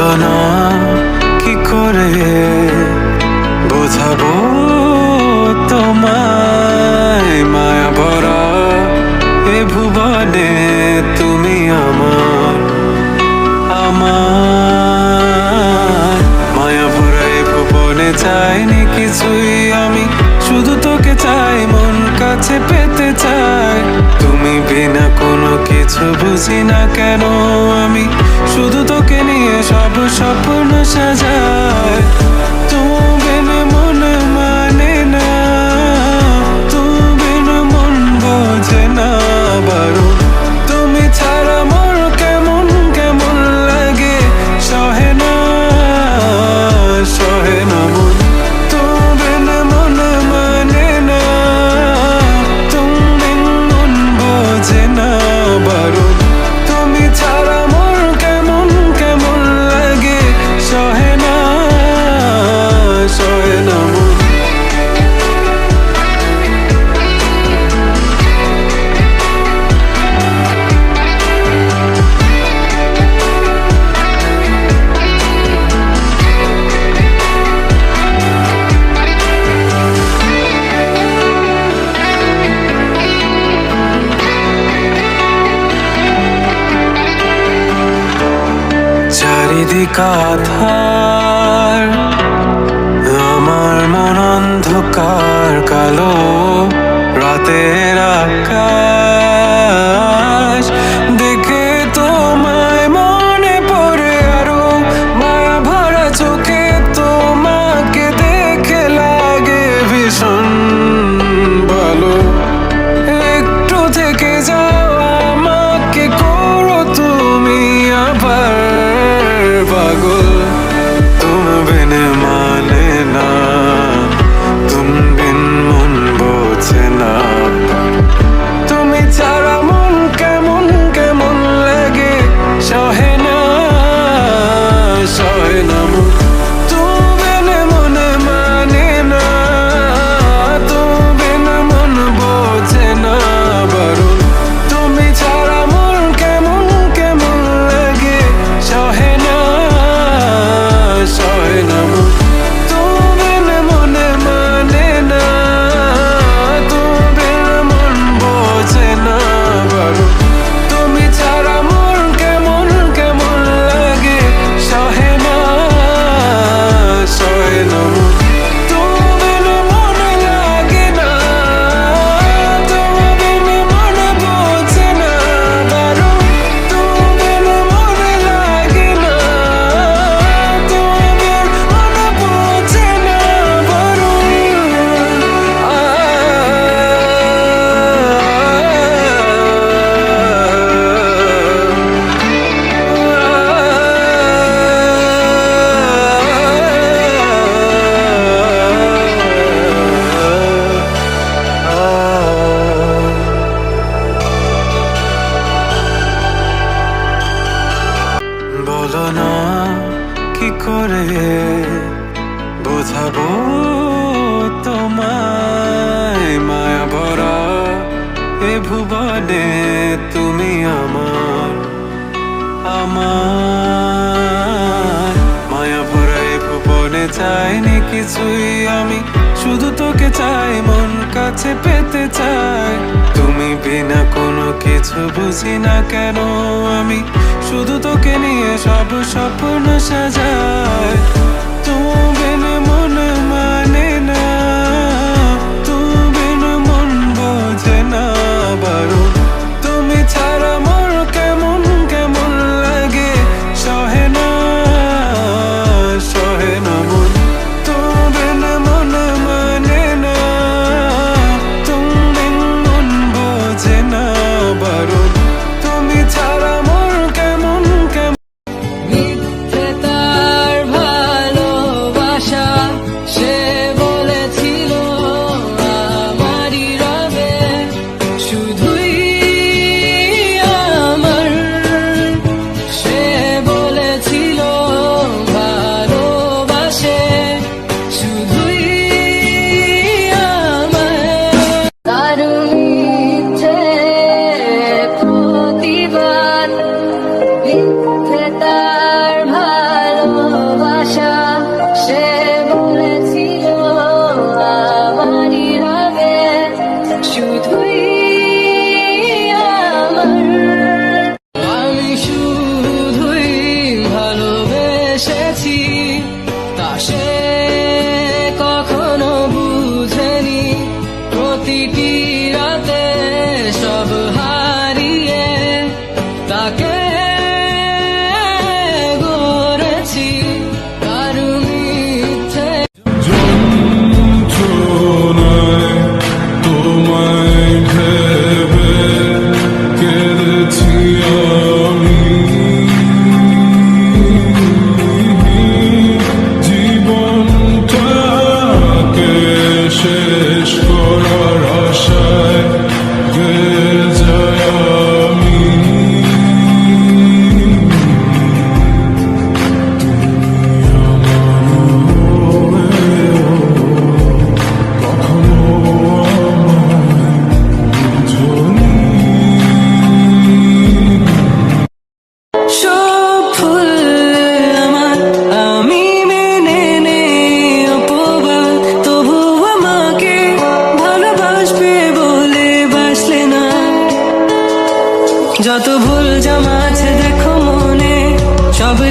বলো না কি করে বোঝাবো তোমায়, মায়া ভরা এ ভুবনে তুমি আমার আমার মায়া ভরা এ ভুবনে চাইনি কিছুই আমি, শুধু তোকে চাই, মন কাছে পেতে চাই। তুমি বিনা কোনো কিছু বুঝি না কেন আমি, শুধু তোকে নিয়ে সব স্বপ্ন সাজাই। তুমি বিনা মন মানে না, তুমি বিনা মন বোঝে না বারণ। তুমি ছাড়া মোর কেমন কেমন লাগে, সহে না সহে না মন। তুমি বিনা মন মানে না, তুমি বিনা মন বোঝে না বারণ। তুমি ছাড়া মোর কেমন কেমন লাগে, সহে না সহে না মন। চারিদিক আধার, আমার মন অন্ধকার কালো, রাতের আকাশ দেখে তোমায় মনে পড়ে আরো, মায়া ভরা চোখে তোমাকে দেখে লাগে ভীষণ ভালো। একটু থেকে যাও, আমাকে করো তুমি আবার পাগল। তুমি বিন মানে না, তুমি বিন মন বোঝে না। তুমি ছাড়া মন কেমন কেমন লাগে, সহে না সহে না মন। তুমি বিন মন মানে না, তুমি বিন মন বোঝে না বারণ। তুমি ছাড়া মন কেমন কেমন লাগে, সহে না সহে না মন। তুমি বিন মন মানে না, তুমি বিন মন বোঝে না বারণ। তুমি ছাড়া মন কেমন কেমন লাগে, সহে না সহে না মন। তুমি বিন মন লাগে না, তুমি বিন মন বোঝে না বারণ। তুমি বিন মন লাগে না, তুমি বিন মন বোঝে না বারণ। বলো না কি করে বোঝাবো তোমায়, মায়া ভরা এ ভুবনে তুমি আমার আমার মায়া ভরা এ ভুবনে চাইনি কিছুই আমি, শুধু তোকে চাই, মন কাছে পেতে চাই। তুমি বিনা কোনো কিছু বুঝি না কেন আমি, শুধু তোকে নিয়ে সব স্বপ্ন সাজাই। তুমি বিনা মন মানে না, তুমি বিনা মন বোঝে না বারণ। তুমি ছাড়া মোর কেমন কেমন লাগে, সহে না সহে না মন। তুমি বিনা মন মানে না, তুমি বিনা মন বোঝে না বারণ। তুমি ছাড়া মোর কেমন কেমন। মিথ্যে তার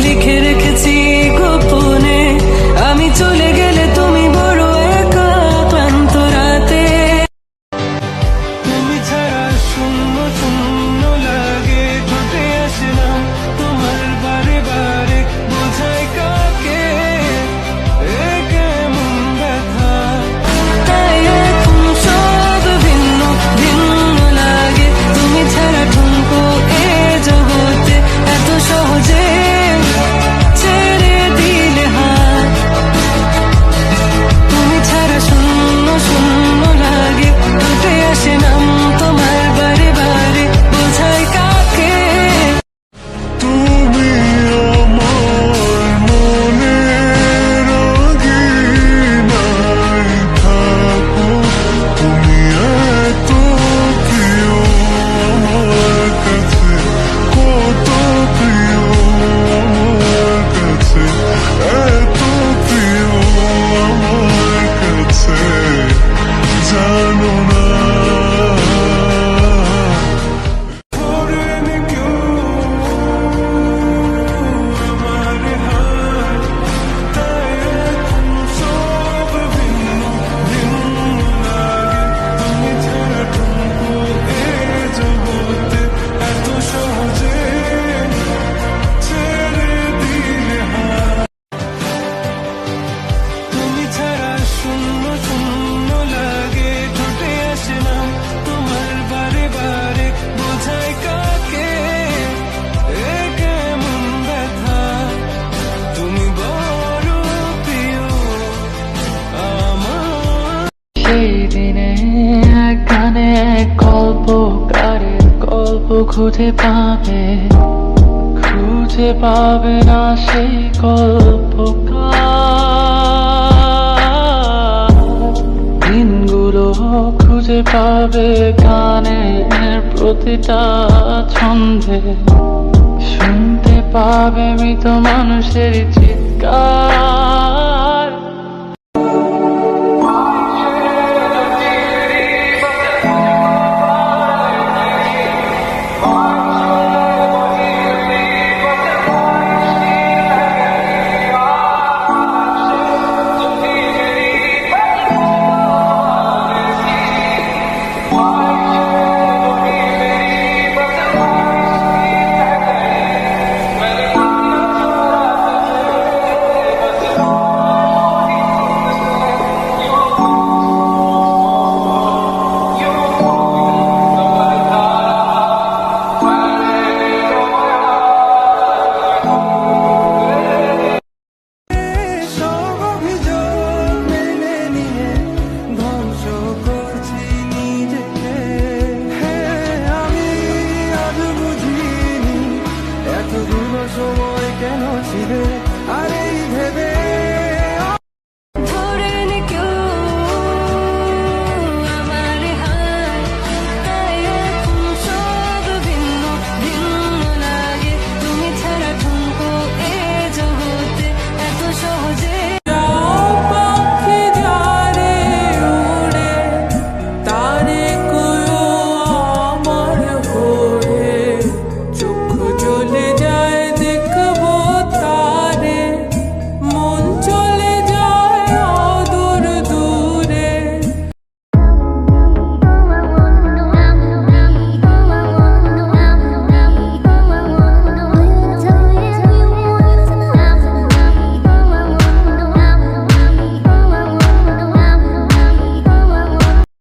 লিখে রেখেছি গোপনে, আমি চলে গেলে তুমি বড় একা ক্লান্ত রাতে। তুমি ছাড়া শূন্য শূন্য লাগে, ঠোঁটে আসে না তোমার বারে বারে, বোঝায় কাকে এ কেমন ব্যথা। তাই এখন সব ভিন্ন ভিন্ন লাগে, তুমি ছাড়া ঠুনকো এ জগতে এত সহজে ছেড়ে দিলে হাত। তুমি ছাড়া শূন্য শূন্য লাগে, ঠোঁটে আসে নাম তোমার বারে বারে, বোঝায় কাকে। তুমি আমার মনের আঙিনায় থাকো, তুমি এত প্রিয় আমার কাছে, কত প্রিয় আমার কাছে, এত প্রিয় আমার কাছে, জানো না। छोड़ने क्यों हमारे हाथ, ताए तुम सब भिन्न भिन्न लागे, তুমি ছাড়া ঠুনকো এ জগতে এত সহজে ছেড়ে দিলে হাত। তুমি ছাড়া শূন্য শূন্য লাগে, ঠোঁটে আসে না তোমার বারে বারে, বোঝায় কাকে এ কেমন ব্যথা। তুমি বড় প্রিয় আমার। সেই দিনে এক গানে এক গল্পকারের গল্প খুঁজে পাবে না সেই গল্পকার। দিনগুলো খুঁজে পাবে গানের প্রতিটা ছন্দে, শুনতে পাবে মৃত মানুষের চিৎকার। সব অভিযোগ মেনে নিয়ে ধ্বংস করছি নিজেকে। আমি আজ বুঝিনি এতগুলো সময় কেন ছিলে